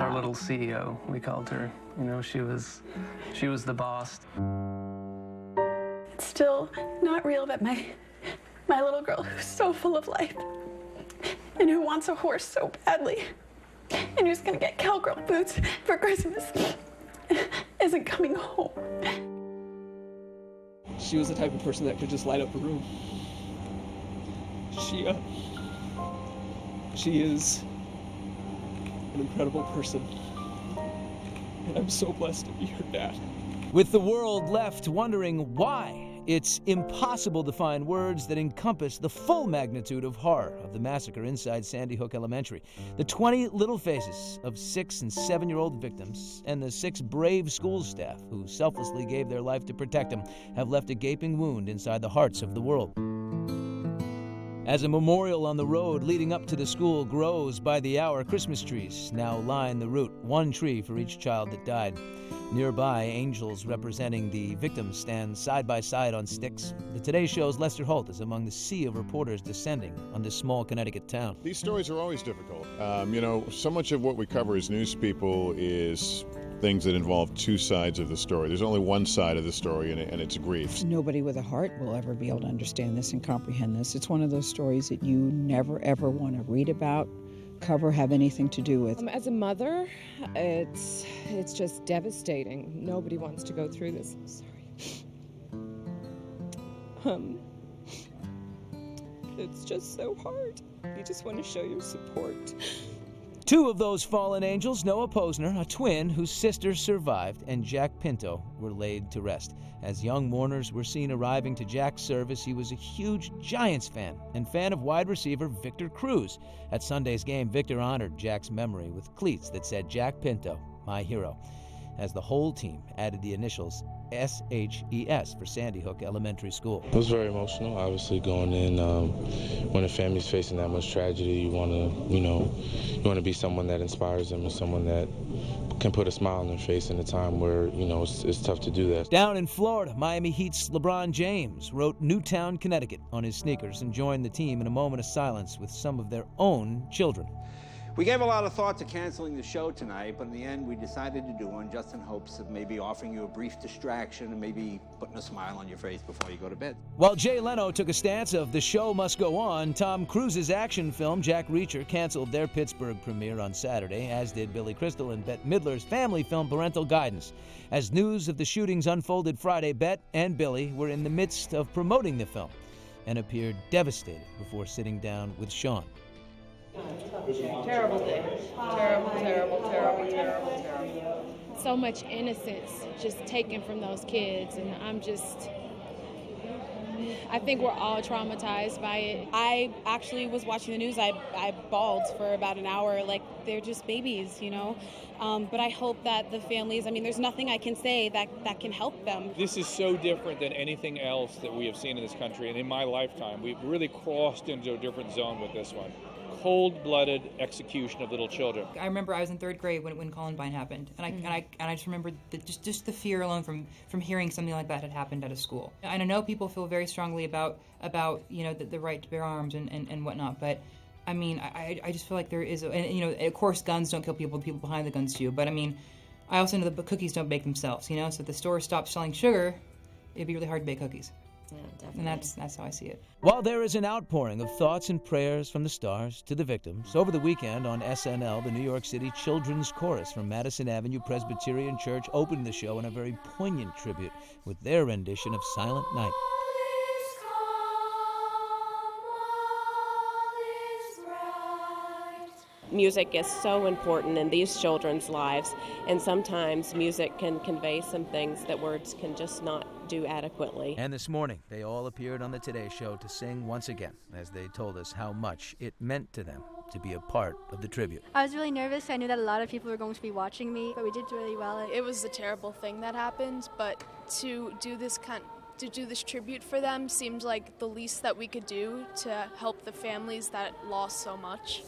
our little CEO, we called her. You know, she was the boss. It's still not real that my little girl, who's so full of life and who wants a horse so badly and who's gonna get cowgirl boots for Christmas, isn't coming home. She was the type of person that could just light up a room. She is an incredible person, and I'm so blessed to be her dad. With the world left wondering why, it's impossible to find words that encompass the full magnitude of horror of the massacre inside Sandy Hook Elementary. The 20 little faces of 6- and 7-year-old victims and the 6 brave school staff who selflessly gave their life to protect them have left a gaping wound inside the hearts of the world. As a memorial on the road leading up to the school grows by the hour, Christmas trees now line the route, 1 tree for each child that died. Nearby, angels representing the victims stand side by side on sticks. The Today Show's Lester Holt is among the sea of reporters descending on this small Connecticut town. These stories are always difficult. So much of what we cover as news people is things that involve 2 sides of the story. There's only one side of the story, and it's grief. Nobody with a heart will ever be able to understand this and comprehend this. It's one of those stories that you never, ever want to read about, cover, have anything to do with. As a mother, it's just devastating. Nobody wants to go through this. I'm sorry. It's just so hard. You just want to show your support. 2 of those fallen angels, Noah Posner, a twin whose sister survived, and Jack Pinto, were laid to rest. As young mourners were seen arriving to Jack's service, he was a huge Giants fan and fan of wide receiver Victor Cruz. At Sunday's game, Victor honored Jack's memory with cleats that said "Jack Pinto, my hero," as the whole team added the initials SHES for Sandy Hook Elementary School. It was very emotional, obviously, going in. When a family's facing that much tragedy, you want to be someone that inspires them and someone that can put a smile on their face in a time where, it's tough to do that. Down in Florida, Miami Heat's LeBron James wrote Newtown, Connecticut on his sneakers and joined the team in a moment of silence with some of their own children. We gave a lot of thought to canceling the show tonight, but in the end we decided to do one just in hopes of maybe offering you a brief distraction and maybe putting a smile on your face before you go to bed. While Jay Leno took a stance of the show must go on, Tom Cruise's action film Jack Reacher canceled their Pittsburgh premiere on Saturday, as did Billy Crystal and Bette Midler's family film Parental Guidance. As news of the shootings unfolded Friday, Bette and Billy were in the midst of promoting the film and appeared devastated before sitting down with Sean. Terrible day. Terrible. So much innocence just taken from those kids, and I think we're all traumatized by it. I actually was watching the news. I bawled for about an hour, like they're just babies, But I hope that the families, there's nothing I can say that can help them. This is so different than anything else that we have seen in this country, and in my lifetime, we've really crossed into a different zone with this one. Cold-blooded execution of little children. I remember I was in 3rd grade when Columbine happened, and I just remember just the fear alone from hearing something like that had happened at a school. And I know people feel very strongly about the right to bear arms and whatnot, but I just feel like there is, of course guns don't kill people, the people behind the guns do, but I also know that cookies don't bake themselves, so if the store stops selling sugar, it'd be really hard to bake cookies. Yeah, and that's how I see it. While there is an outpouring of thoughts and prayers from the stars to the victims, over the weekend on SNL, the New York City Children's Chorus from Madison Avenue Presbyterian Church opened the show in a very poignant tribute with their rendition of Silent Night. Music is so important in these children's lives, and sometimes music can convey some things that words can just not do adequately. And this morning, they all appeared on the Today Show to sing once again, as they told us how much it meant to them to be a part of the tribute. I was really nervous. I knew that a lot of people were going to be watching me, but we did really well. It was a terrible thing that happened, but to do this tribute for them seemed like the least that we could do to help the families that lost so much.